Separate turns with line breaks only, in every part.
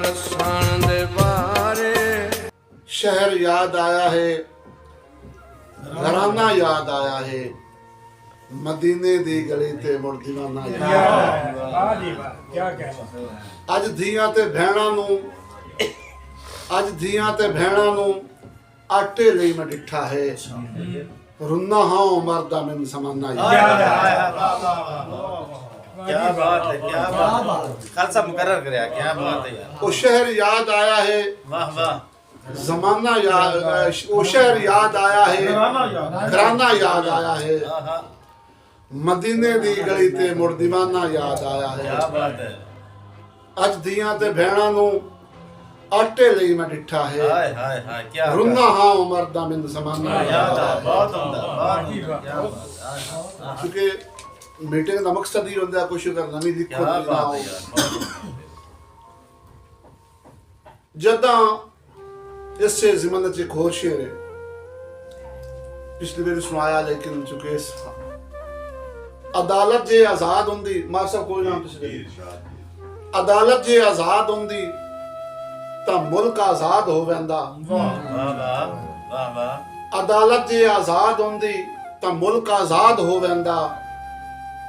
रसान दे बारे।
शहर याद आया है, घराना याद आया है, मदीने दी गली ते मुड़ दीवाना याद। अज धीआं ते भैणां नूं अज धीआं ते भैणां नूं आटे ਲਈ मैं डिठा है, रुन्ना हाँ उमर दा मैनू समाना याद।
क्या बात है, क्या बात, खालसा मुकर्रर करया, क्या बात है यार।
वो शहर याद आया है,
वाह वाह,
जमाना याद, वो शहर याद आया है, घराना याद आया है, मदीने दी गली ते मुड़ दीवाना याद आया है।
क्या बात है।
अज धीआं ते भैणां नूं आटे ਲਈ मैं डिठा है,
हाय हाय हाय, क्या
रुन्ना हाँ उमर दा मैनू समाना याद।
बहुत उम्दा, बहुत
क्योंकि मीटिंग का मकसद ही होता है कुछ करना नहीं लिखो
क्या
ना
बात
हो।
है यार।
जदा इससे ज़िमन च एक होर शेर है, पिछली बार सुनाया लेकिन चुके अदालत जे आजाद होंदी, मार साहब कोई नाम पिछले अदालत जे आजाद होंदी तां मुल्क आजाद हो वैंदा।
वाह वाह वाह वाह,
अदालत जे आजाद होंदी तां मुल्क आजाद हो वैंदा।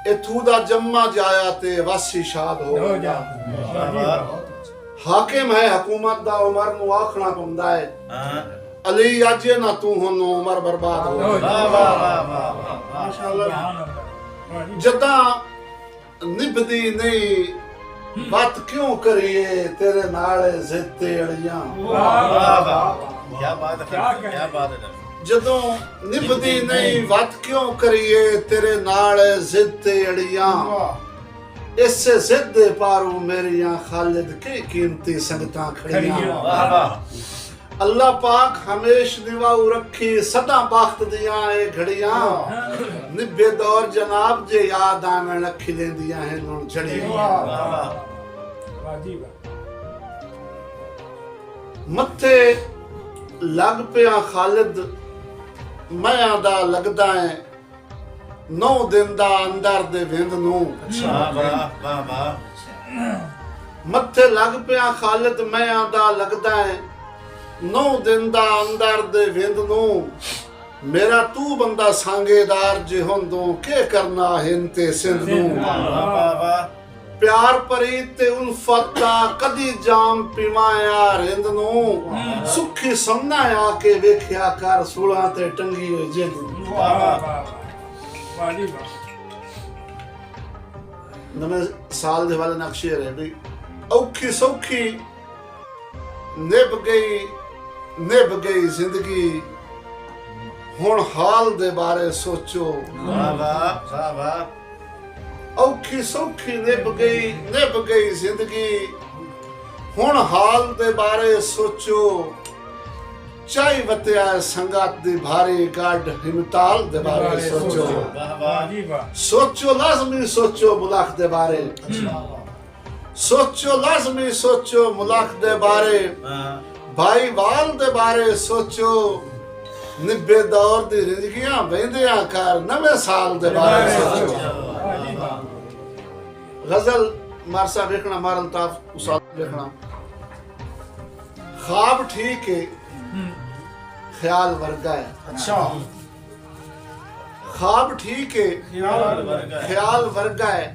इथू दा जम्मा जाया ते वासी शाद हो वैंदा। हाकिम है हुकूमत दा उमर नू आखना पौंदा है, अली अज ना तू हुन उमर बर्बाद हो।
वाह वाह वाह वाह,
जदा निभदी नहीं बात क्यों करिए तेरे नाल जिद्दे अड़ियां।
वाह वाह, क्या बात है, क्या बात है।
जदों निभदी नहीं बात क्यों करिए तेरे नाल जिद्दे अड़ियां। इस जिद पारू मेरियां खालिद के कीमती संगतां खड़ियां।
वाह वाह,
अल्लाह पाक हमेश निवाऊ रखी सदा बख्त दियां ए घड़ियां। निभे दौर जनाब जे याद आवन अखी लेंदियां हैं हुण झड़ियां। मथे लग पिया खालिद मैं दा लगदा है 9 दिन दा अंदर दे विंद नूं।
वाह वाह वाह,
मथे लग पिया खालिद मैं दा लगदा है 9 दिन दा अंदर दे विंद नूं। मेरा तू बंदा सांगेदार जे हुंदों के करना हिंद ते सिंध नूं। प्यार परी ते उल्फत दा कदी जाम पीवाया रिंद नूं। सुखी समना आके वेखिया कर सूलां ते टंगी होई जिंद नूं। नवें साल दे वाले नक्शे रहे भी औखी सौखी निभ गई जिंदगी हुण हाल दे बारे सोचो।
वाह वाह वाह,
औखी सौखी निभ गई जिंदगी हुण हाल दे बारे सोचो। चाई वत्या संगत दी भारी गढ़ हिमताल दे बारे सोचो। सोचो लाजमी सोचो मुलाक दे बारे। सोचो लाजमी सोचो मुलाक दे बारे। भाई वाल दे बारे सोचो। निभे दौर दी रिंदगियां वेंदियां कर नवे साल दे बारे सोचो। गजल मारसा देखना मारल ताफ उसाल देखना। ख्वाब ठीक है ख्याल वर्गा है।
अच्छा,
ख्वाब ठीक है ख्याल वर्गा है।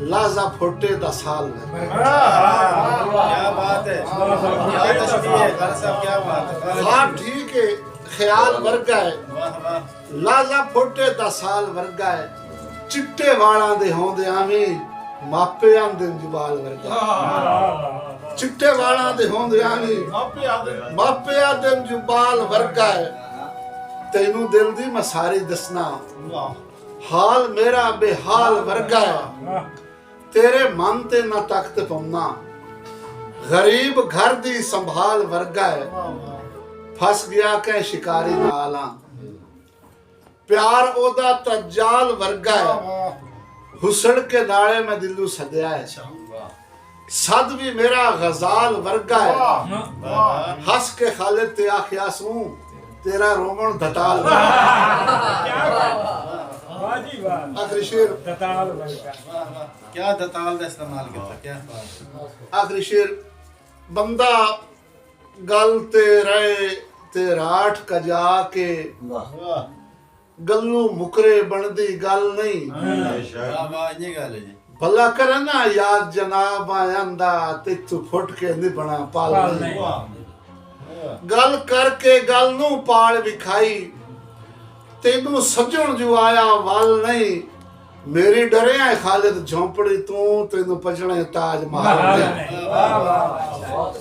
लाजा फोटे दा साल में।
क्या बात है, क्या तशबीह है खालसा, क्या बात है।
ख्वाब ठीक है ख्याल वर्गा है।
वाह वाह,
लाजा फोटे दा साल वर्गा है। चिट्टे वाला दे होंदे आवी मापे आंदे जुबाल वर्गा। चिट्टे वाला दे होंदे आवी मापे आंदे जुबाल वर्गा है। तैनू दिल दी मैं सारी दसना हाल मेरा बेहाल वर्गा है। तेरे मन ते ना तख्त पौना गरीब घर दी संभाल वर्गा है। फस गया कै शिकारी नाला प्यार ओदा तजाल वर्गा है। हुस्न के नाले में दिलू सदया है। सद भी मेरा गजाल वर्गा है। हंस के खालिद ते आखिया सूं तेरा रोमन दताल। आखिरी शेर
क्या दताल का इस्तेमाल किया, क्या बात।
आखिरी शेर ਬੰਦਾ ਗੱਲ ਤੇ ਰਹੇ ਤੇ ਰਾਠ ਕਜਾ ਕੇ
वाह
ਗੱਲੂ ਮੁਕਰੇ ਬਣਦੀ ਗੱਲ ਨਹੀਂ
वाह वाह ये गल है जी
ਭਲਾ ਕਰਨਾ ਯਾਦ ਜਨਾਬ ਆਂਦਾ ਤੇ ਤੂੰ ਫੁੱਟ ਕੇ ਨਿਭਣਾ ਪਾਲ ਨਹੀਂ ਗੱਲ ਕਰਕੇ ਗੱਲ ਨੂੰ ਪਾਲ ਵਿਖਾਈ ਤੈਨੂੰ ਸੱਜਣ ਜੋ ਆਇਆ ਵੱਲ ਨਹੀਂ ਮੇਰੀ ਡਰਿਆ ਖਾਲਿਦ ਝੌਂਪੜੀ ਤੂੰ ਤੈਨੂੰ ਪਛਣੇ ਤਾਜ ਮਹਲ
ਵਾਹ ਵਾਹ